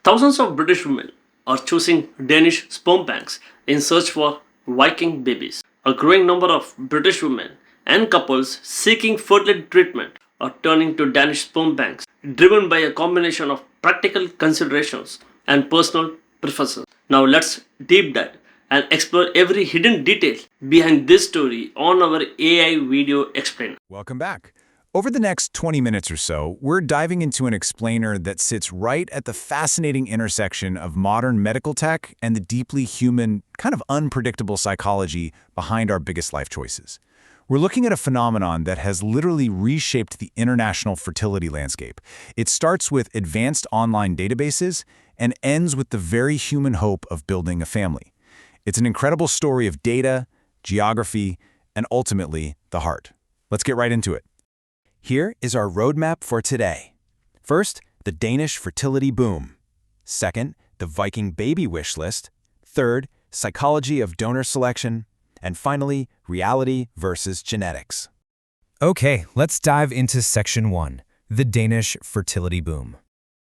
Thousands of British women are choosing Danish sperm banks in search for Viking babies. A growing number of British women and couples seeking fertility treatment are turning to Danish sperm banks, driven by a combination of practical considerations and personal preferences. Now let's deep dive and explore every hidden detail behind this story on our AI video explainer. Welcome back. Over the next 20 minutes or so, we're diving into an explainer that sits right at the fascinating intersection of modern medical tech and the deeply human, kind of unpredictable psychology behind our biggest life choices. We're looking at a phenomenon that has literally reshaped the international fertility landscape. It starts with advanced online databases and ends with the very human hope of building a family. It's an incredible story of data, geography, and ultimately, the heart. Let's get right into it. Here is our roadmap for today. First, the Danish fertility boom. Second, the Viking baby wish list. Third, psychology of donor selection. And finally, reality versus genetics. Okay, let's dive into Section 1, the Danish fertility boom.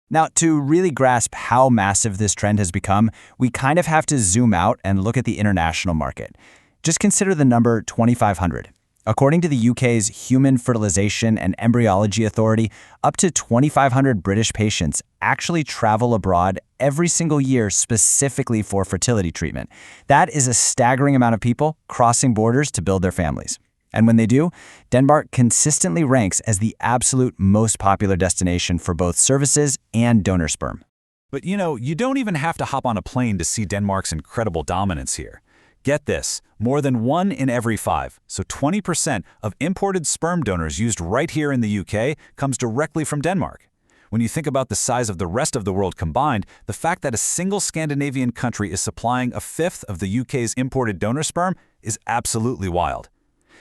Now, to really grasp how massive this trend has become, we kind of have to zoom out and look at the international market. Just consider the number 2,500. According to the UK's Human Fertilization and Embryology Authority, up to 2,500 British patients actually travel abroad every single year specifically for fertility treatment. That is a staggering amount of people crossing borders to build their families. And when they do, Denmark consistently ranks as the absolute most popular destination for both services and donor sperm. But you don't even have to hop on a plane to see Denmark's incredible dominance here. Get this, more than 1 in every 5, so 20% of imported sperm donors used right here in the UK comes directly from Denmark. When you think about the size of the rest of the world combined, the fact that a single Scandinavian country is supplying a fifth of the UK's imported donor sperm is absolutely wild.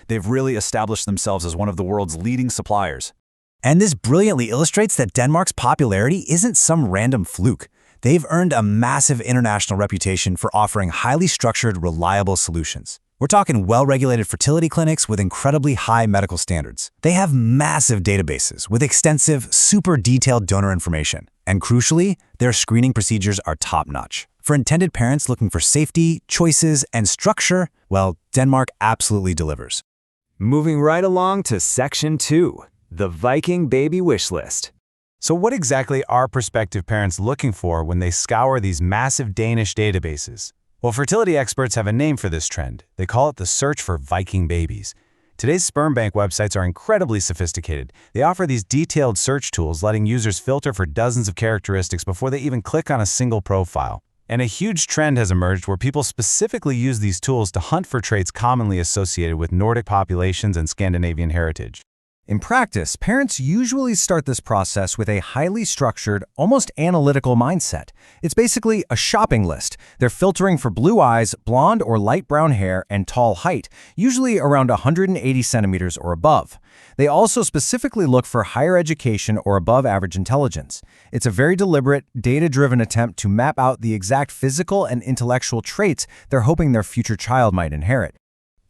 They've really established themselves as one of the world's leading suppliers. And this brilliantly illustrates that Denmark's popularity isn't some random fluke. They've earned a massive international reputation for offering highly structured, reliable solutions. We're talking well-regulated fertility clinics with incredibly high medical standards. They have massive databases with extensive, super detailed donor information. And crucially, their screening procedures are top-notch. For intended parents looking for safety, choices, and structure, well, Denmark absolutely delivers. Moving right along to Section 2, the Viking baby wish list. So what exactly are prospective parents looking for when they scour these massive Danish databases? Well, fertility experts have a name for this trend. They call it the search for Viking babies. Today's sperm bank websites are incredibly sophisticated. They offer these detailed search tools, letting users filter for dozens of characteristics before they even click on a single profile. And a huge trend has emerged where people specifically use these tools to hunt for traits commonly associated with Nordic populations and Scandinavian heritage. In practice, parents usually start this process with a highly structured, almost analytical mindset. It's basically a shopping list. They're filtering for blue eyes, blonde or light brown hair, and tall height, usually around 180 centimeters or above. They also specifically look for higher education or above average intelligence. It's a very deliberate, data-driven attempt to map out the exact physical and intellectual traits they're hoping their future child might inherit.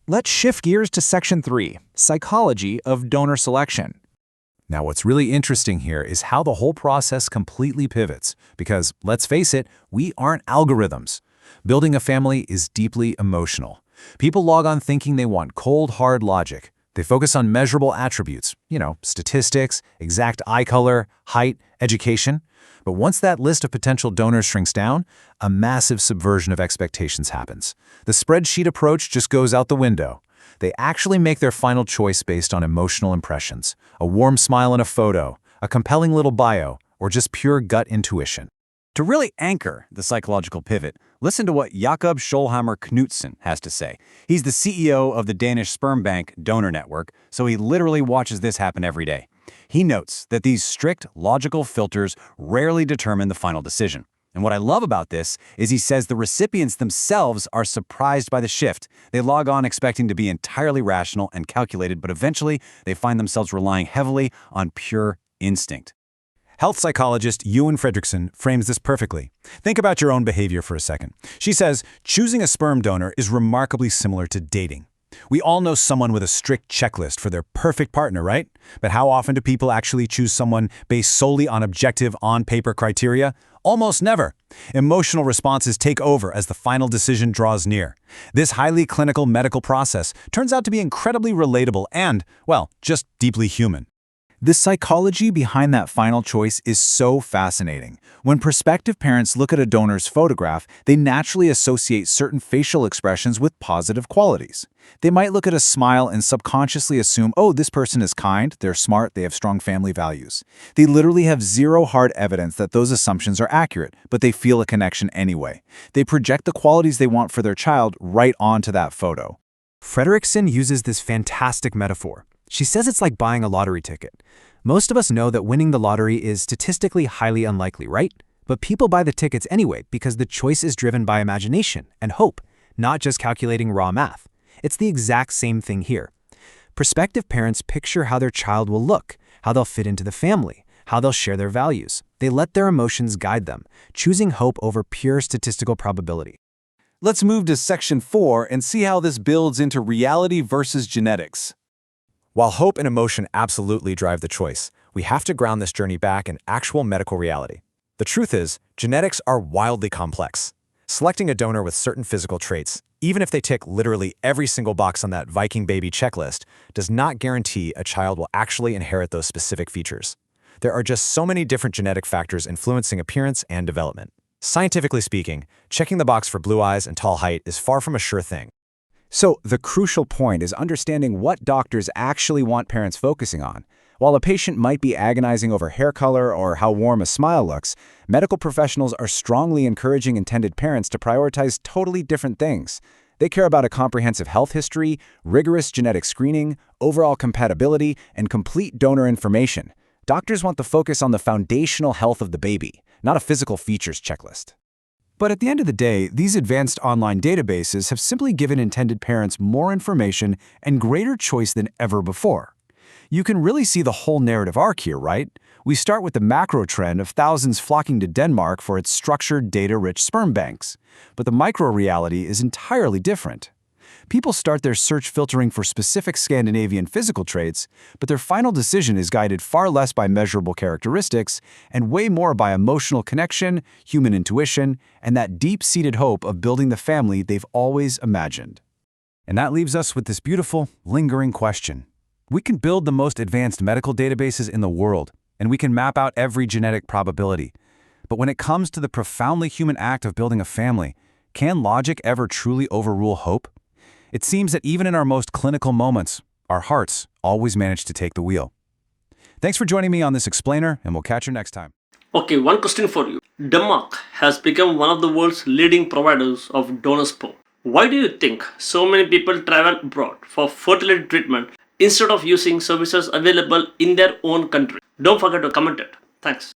Let's shift gears to Section 3, psychology of donor selection. Now, what's really interesting here is how the whole process completely pivots. Because, let's face it, we aren't algorithms. Building a family is deeply emotional. People log on thinking they want cold, hard logic. They focus on measurable attributes, statistics, exact eye color, height, education. But once that list of potential donors shrinks down, a massive subversion of expectations happens. The spreadsheet approach just goes out the window. They actually make their final choice based on emotional impressions, a warm smile in a photo, a compelling little bio, or just pure gut intuition. To really anchor the psychological pivot, listen to what Jakob Scholhammer Knudsen has to say. He's the CEO of the Danish sperm bank donor network, so he literally watches this happen every day. He notes that these strict, logical filters rarely determine the final decision. And what I love about this is he says the recipients themselves are surprised by the shift. They log on expecting to be entirely rational and calculated, but eventually they find themselves relying heavily on pure instinct. Health psychologist Ewan Fredrickson frames this perfectly. Think about your own behavior for a second. She says, choosing a sperm donor is remarkably similar to dating. We all know someone with a strict checklist for their perfect partner, right? But how often do people actually choose someone based solely on objective, on-paper criteria? Almost never. Emotional responses take over as the final decision draws near. This highly clinical medical process turns out to be incredibly relatable and, well, just deeply human. The psychology behind that final choice is so fascinating. When prospective parents look at a donor's photograph, they naturally associate certain facial expressions with positive qualities. They might look at a smile and subconsciously assume, oh, this person is kind, they're smart, they have strong family values. They literally have zero hard evidence that those assumptions are accurate, but they feel a connection anyway. They project the qualities they want for their child right onto that photo. Fredrickson uses this fantastic metaphor. She says it's like buying a lottery ticket. Most of us know that winning the lottery is statistically highly unlikely, right? But people buy the tickets anyway because the choice is driven by imagination and hope, not just calculating raw math. It's the exact same thing here. Prospective parents picture how their child will look, how they'll fit into the family, how they'll share their values. They let their emotions guide them, choosing hope over pure statistical probability. Let's move to Section 4 and see how this builds into reality versus genetics. While hope and emotion absolutely drive the choice, we have to ground this journey back in actual medical reality. The truth is, genetics are wildly complex. Selecting a donor with certain physical traits, even if they tick literally every single box on that Viking baby checklist, does not guarantee a child will actually inherit those specific features. There are just so many different genetic factors influencing appearance and development. Scientifically speaking, checking the box for blue eyes and tall height is far from a sure thing. So, the crucial point is understanding what doctors actually want parents focusing on. While a patient might be agonizing over hair color or how warm a smile looks, medical professionals are strongly encouraging intended parents to prioritize totally different things. They care about a comprehensive health history, rigorous genetic screening, overall compatibility, and complete donor information. Doctors want the focus on the foundational health of the baby, not a physical features checklist. But at the end of the day, these advanced online databases have simply given intended parents more information and greater choice than ever before. You can really see the whole narrative arc here, right? We start with the macro trend of thousands flocking to Denmark for its structured, data-rich sperm banks. But the micro-reality is entirely different. People start their search filtering for specific Scandinavian physical traits, but their final decision is guided far less by measurable characteristics and way more by emotional connection, human intuition, and that deep-seated hope of building the family they've always imagined. And that leaves us with this beautiful, lingering question. We can build the most advanced medical databases in the world, and we can map out every genetic probability. But when it comes to the profoundly human act of building a family, can logic ever truly overrule hope? It seems that even in our most clinical moments, our hearts always manage to take the wheel. Thanks for joining me on this explainer, and we'll catch you next time. Okay, one question for you. Denmark has become one of the world's leading providers of donor sperm. Why do you think so many people travel abroad for fertility treatment instead of using services available in their own country? Don't forget to comment it. Thanks.